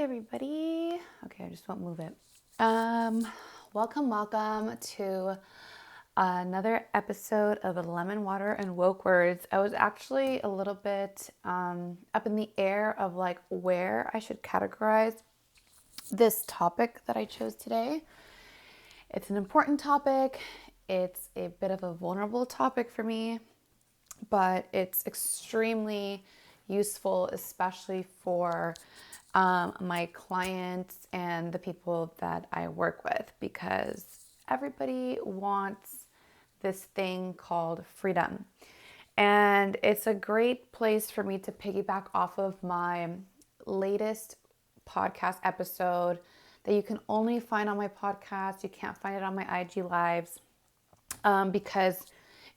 Everybody. Okay, I just won't move it. Welcome to another episode of Lemon Water and Woke Words. I was actually a little bit up in the air of like where I should categorize this topic that I chose today. It's an important topic. It's a bit of a vulnerable topic for me, but it's extremely useful, especially for my clients and the people that I work with, because everybody wants this thing called freedom. And it's a great place for me to piggyback off of my latest podcast episode that you can only find on my podcast. You can't find it on my IG Lives because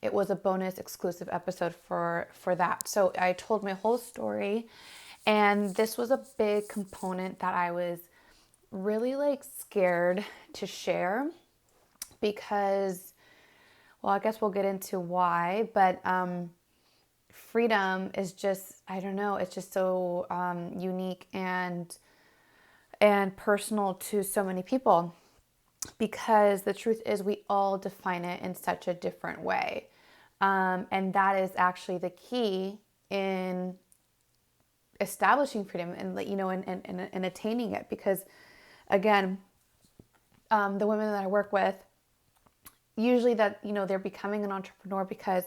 it was a bonus exclusive episode for that. So I told my whole story, and this was a big component that I was really like scared to share because, well, I guess we'll get into why, but freedom is just, I don't know, it's just so unique and personal to so many people, because the truth is we all define it in such a different way. And that is actually the key in establishing freedom and, and attaining it. Because again, the women that I work with, usually that, they're becoming an entrepreneur because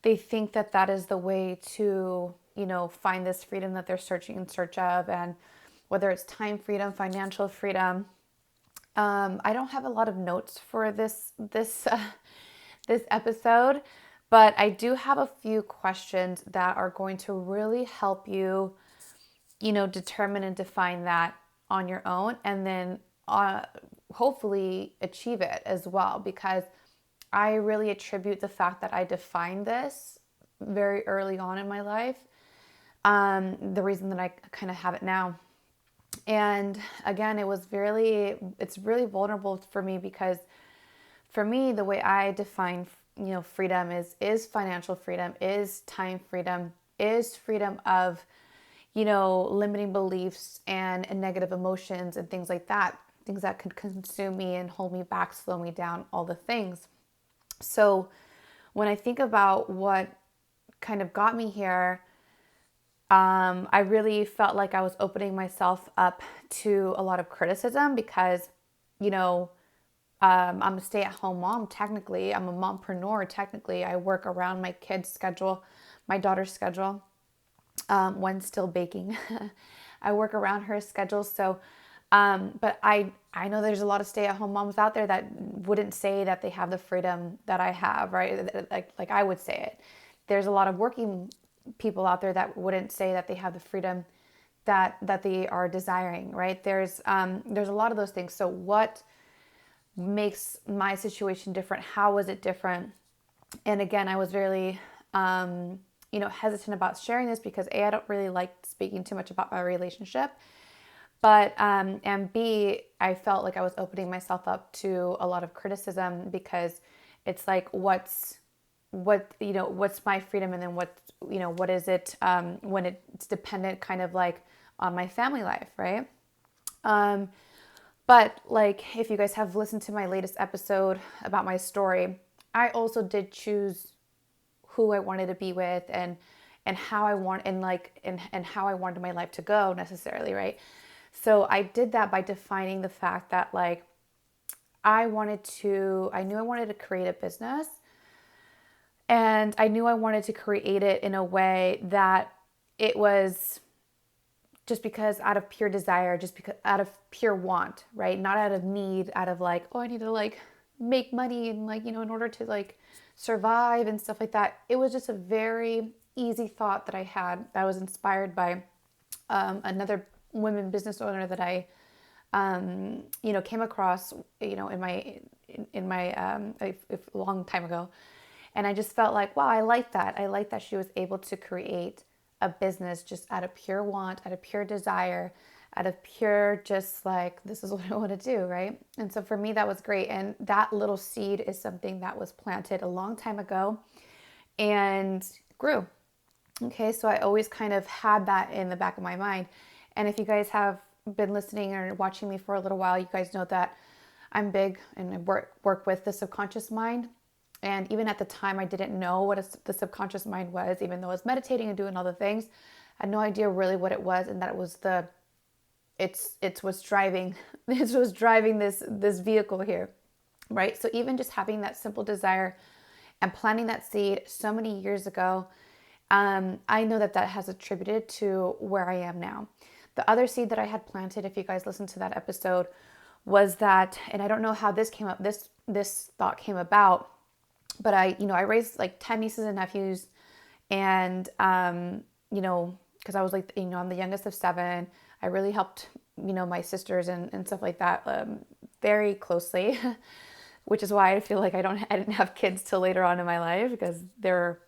they think that that is the way to, find this freedom that they're searching in search of. And whether it's time freedom, financial freedom. I don't have a lot of notes for this episode, but I do have a few questions that are going to really help you, determine and define that on your own, and then hopefully achieve it as well. Because I really attribute the fact that I defined this very early on in my life, the reason that I kind of have it now. And again, it's really vulnerable for me, because for me, the way I define, freedom is financial freedom, is time freedom, is freedom of, limiting beliefs and negative emotions and things like that, things that could consume me and hold me back, slow me down, all the things. So when I think about what kind of got me here, I really felt like I was opening myself up to a lot of criticism because, I'm a stay-at-home mom. Technically, I'm a mompreneur. Technically, I work around my kids' schedule, my daughter's schedule. One's still baking. I work around her schedule. So, but I know there's a lot of stay-at-home moms out there that wouldn't say that they have the freedom that I have, right? Like I would say it. There's a lot of working people out there that wouldn't say that they have the freedom that they are desiring, right? There's a lot of those things. So what makes my situation different? How was it different? And again, I was really hesitant about sharing this because A, I don't really like speaking too much about my relationship, but and B, I felt like I was opening myself up to a lot of criticism, because it's like what's my freedom, and then what is it when it's dependent kind of like on my family life, right? But like, if you guys have listened to my latest episode about my story, I also did choose who I wanted to be with, and how I want, and how I wanted my life to go necessarily, right? So I did that by defining the fact that like I knew I wanted to create a business, and I knew I wanted to create it in a way that it was just because out of pure desire, just because out of pure want, right? Not out of need, out of like, oh, I need to like make money and like, in order to like survive and stuff like that. It was just a very easy thought that I had, that was inspired by another women business owner that I, came across, in my a long time ago. And I just felt like, wow, I like that. I like that she was able to create a business just out of pure want, out of pure desire, out of pure just like, this is what I want to do, right? And so for me, that was great. And that little seed is something that was planted a long time ago and grew. Okay, so I always kind of had that in the back of my mind. And if you guys have been listening or watching me for a little while, you guys know that I'm big and I work with the subconscious mind. And even at the time, I didn't know what the subconscious mind was, even though I was meditating and doing all the things. I had no idea really what it was, and that it was it's what's driving this was driving this vehicle here, right? So even just having that simple desire and planting that seed so many years ago, I know that has attributed to where I am now. The other seed that I had planted, if you guys listened to that episode, was that, and I don't know how this came up, this thought came about, but I raised like 10 nieces and nephews, and because I was like, I'm the youngest of seven. I really helped, my sisters and stuff like that, very closely, which is why I feel like I didn't have kids till later on in my life, because they're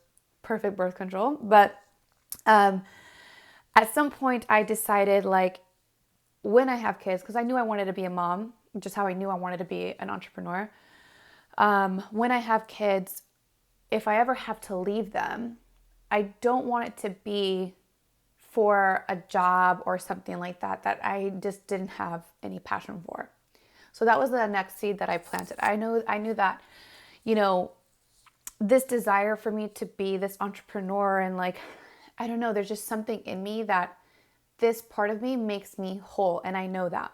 perfect birth control. But at some point I decided, like, when I have kids, because I knew I wanted to be a mom, just how I knew I wanted to be an entrepreneur. When I have kids, if I ever have to leave them, I don't want it to be for a job or something like that I just didn't have any passion for. So that was the next seed that I planted. I knew that, this desire for me to be this entrepreneur, and like, I don't know, there's just something in me that this part of me makes me whole, and I know that.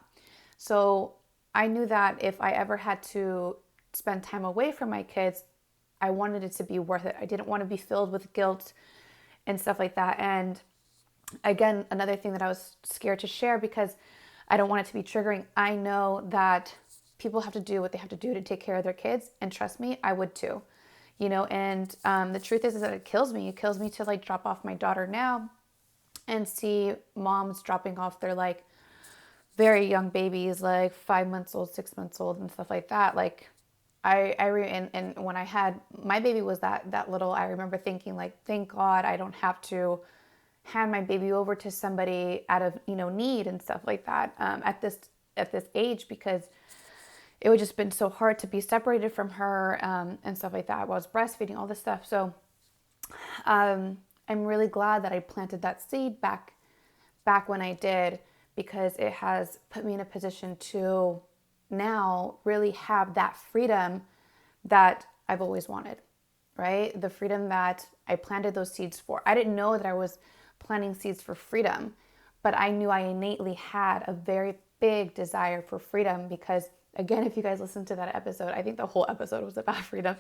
So I knew that if I ever had to spend time away from my kids, I wanted it to be worth it. I didn't want to be filled with guilt and stuff like that. And again, another thing that I was scared to share, because I don't want it to be triggering. I know that people have to do what they have to do to take care of their kids, and trust me, I would too. And the truth is that it kills me. It kills me to like drop off my daughter now and see moms dropping off their like very young babies, like 5 months old, 6 months old, and stuff like that. Like, and when I had my baby was that little, I remember thinking, like, thank God I don't have to hand my baby over to somebody out of need and stuff like that, at this age, because it would just been so hard to be separated from her, and stuff like that. I was breastfeeding, all this stuff. So I'm really glad that I planted that seed back when I did, because it has put me in a position to now really have that freedom that I've always wanted, right? The freedom that I planted those seeds for. I didn't know that I was planting seeds for freedom, but I knew I innately had a very big desire for freedom, because again, if you guys listen to that episode, I think the whole episode was about freedom,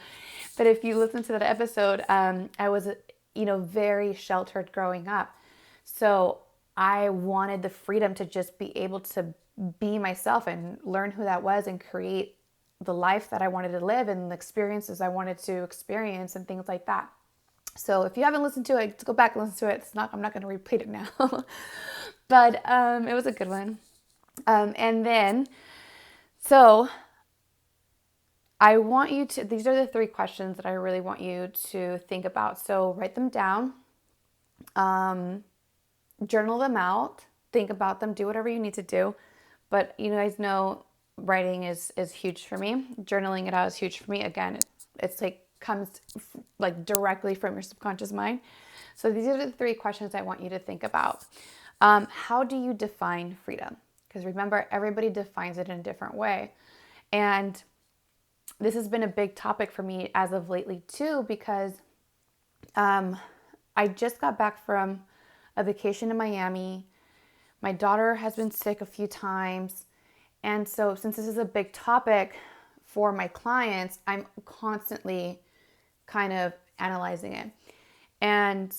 but if you listen to that episode, I was, very sheltered growing up. So I wanted the freedom to just be able to be myself and learn who that was, and create the life that I wanted to live and the experiences I wanted to experience and things like that. So if you haven't listened to it, go back and listen to it. I'm not going to repeat it now, but it was a good one. And then, so I want you to, these are the 3 questions that I really want you to think about. So write them down, journal them out, think about them, do whatever you need to do. But you guys know writing is huge for me. Journaling it out is huge for me. Again, it's like comes like directly from your subconscious mind. So these are the 3 questions I want you to think about. How do you define freedom? Because remember, everybody defines it in a different way. And this has been a big topic for me as of lately too, because I just got back from a vacation in Miami. My daughter has been sick a few times. And so since this is a big topic for my clients, I'm constantly kind of analyzing it. And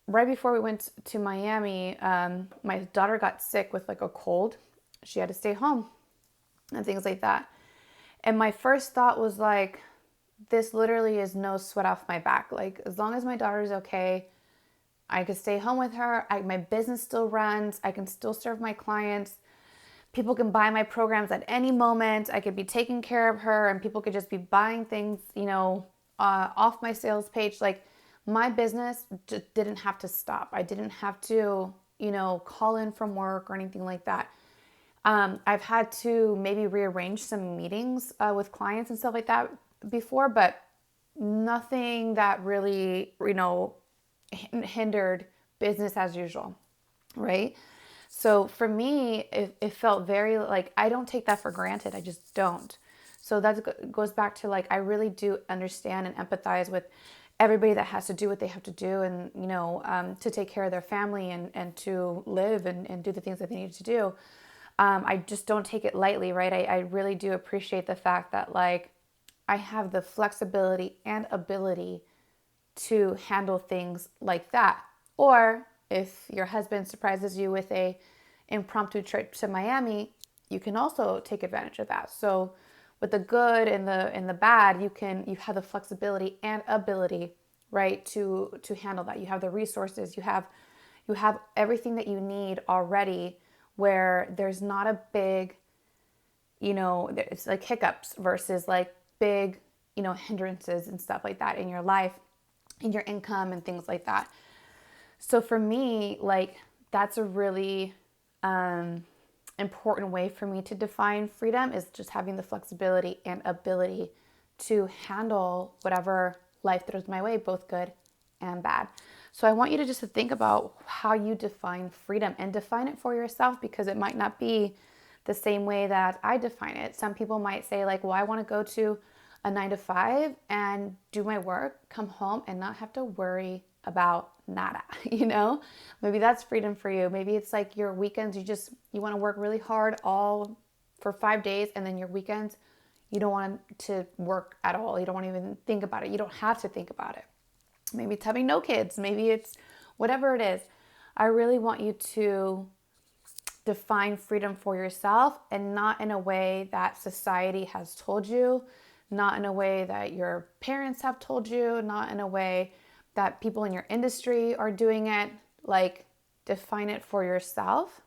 right before we went to Miami, my daughter got sick with like a cold. She had to stay home and things like that. And my first thought was like, this literally is no sweat off my back. Like, as long as my daughter's okay, I could stay home with her. My business still runs. I can still serve my clients. People can buy my programs at any moment. I could be taking care of her, and people could just be buying things, off my sales page. Like, my business just didn't have to stop. I didn't have to, call in from work or anything like that. I've had to maybe rearrange some meetings with clients and stuff like that before, but nothing that really, hindered business as usual, right? So for me, it felt very like I don't take that for granted. I just don't. So that goes back to like I really do understand and empathize with everybody that has to do what they have to do, and to take care of their family and to live and do the things that they need to do. I just don't take it lightly, right? I really do appreciate the fact that like I have the flexibility and ability to handle things like that. Or if your husband surprises you with a impromptu trip to Miami, you can also take advantage of that. So with the good and the bad, you have the flexibility and ability, right, to handle that. You have the resources, you have everything that you need already, where there's not a big, it's like hiccups versus like big, hindrances and stuff like that in your life, in your income and things like that. So for me, like that's a really important way for me to define freedom, is just having the flexibility and ability to handle whatever life throws my way, both good and bad. So I want you to just think about how you define freedom and define it for yourself, because it might not be the same way that I define it. Some people might say like, well, I want to go to a 9 to 5 and do my work, come home and not have to worry about nada, Maybe that's freedom for you. Maybe it's like your weekends, you want to work really hard all for 5 days, and then your weekends, you don't want to work at all. You don't want to even think about it. You don't have to think about it. Maybe it's having no kids. Maybe it's whatever it is. I really want you to define freedom for yourself, and not in a way that society has told you, not in a way that your parents have told you, not in a way that people in your industry are doing it. Like, define it for yourself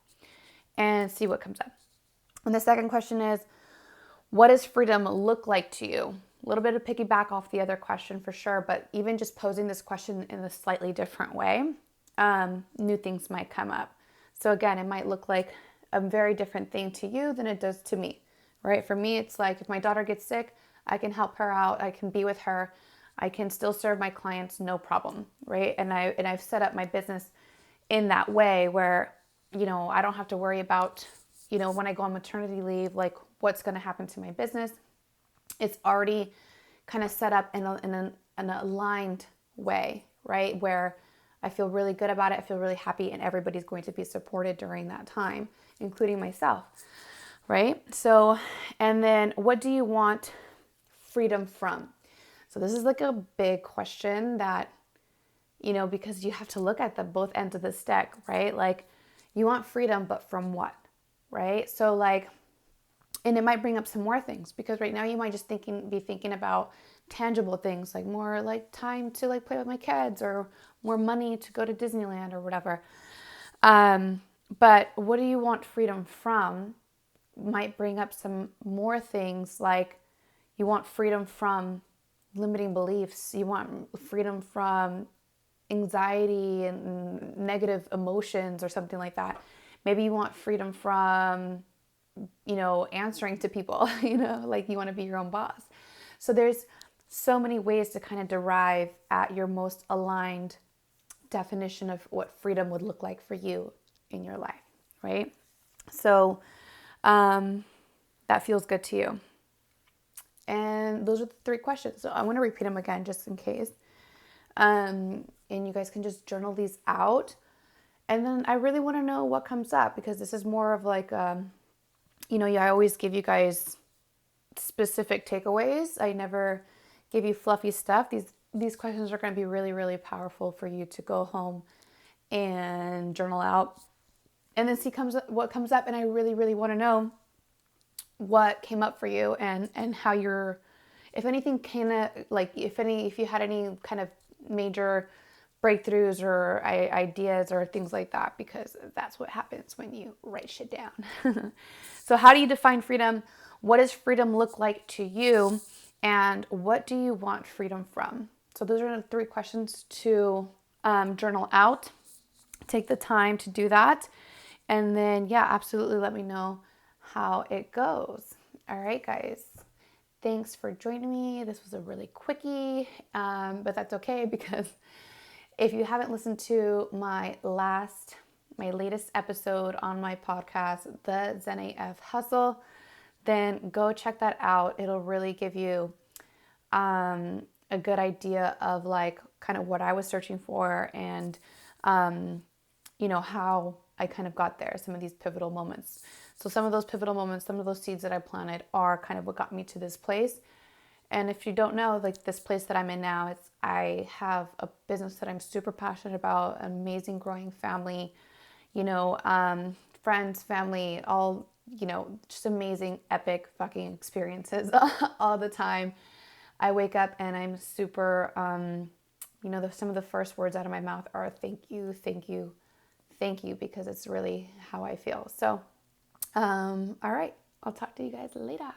and see what comes up. And the second question is, what does freedom look like to you? A little bit of piggyback off the other question for sure, but even just posing this question in a slightly different way, new things might come up. So again, it might look like a very different thing to you than it does to me, right? For me, it's like if my daughter gets sick, I can help her out. I can be with her. I can still serve my clients, no problem, right? And I've set up my business in that way where, I don't have to worry about, when I go on maternity leave, like what's going to happen to my business. It's already kind of set up in an aligned way, right? Where I feel really good about it. I feel really happy, and everybody's going to be supported during that time, including myself, right? So, and then what do you want freedom from? So this is like a big question that, because you have to look at the both ends of the stick, right? Like you want freedom, but from what, right? So like, and it might bring up some more things, because right now you might just be thinking about tangible things, like more like time to like play with my kids, or more money to go to Disneyland or whatever. But what do you want freedom from might bring up some more things, like you want freedom from limiting beliefs. You want freedom from anxiety and negative emotions or something like that. Maybe you want freedom from, answering to people, like you want to be your own boss. So there's so many ways to kind of derive at your most aligned definition of what freedom would look like for you in your life, right? So that feels good to you. And those are the 3 questions. So I want to repeat them again just in case. And you guys can just journal these out. And then I really want to know what comes up, because this is more of like, I always give you guys specific takeaways. I never give you fluffy stuff. These questions are going to be really, really powerful for you to go home and journal out, and then see what comes up. And I really, really want to know what came up for you, and how you're, if anything kind of like, if you had any kind of major breakthroughs or ideas or things like that, because that's what happens when you write shit down. So how do you define freedom? What does freedom look like to you? And what do you want freedom from? So those are the 3 questions to journal out. Take the time to do that. And then, yeah, absolutely let me know how it goes. All right, guys. Thanks for joining me. This was a really quickie, but that's okay, because if you haven't listened to my last my latest episode on my podcast, The Zen AF Hustle, then go check that out. It'll really give you a good idea of like kind of what I was searching for and, how I kind of got there, some of these pivotal moments. So some of those pivotal moments, some of those seeds that I planted are kind of what got me to this place. And if you don't know, like this place that I'm in now, I have a business that I'm super passionate about, an amazing growing family, friends, family, all, just amazing, epic fucking experiences all the time. I wake up and I'm super, some of the first words out of my mouth are thank you, thank you, thank you, because it's really how I feel. So, all right, I'll talk to you guys later.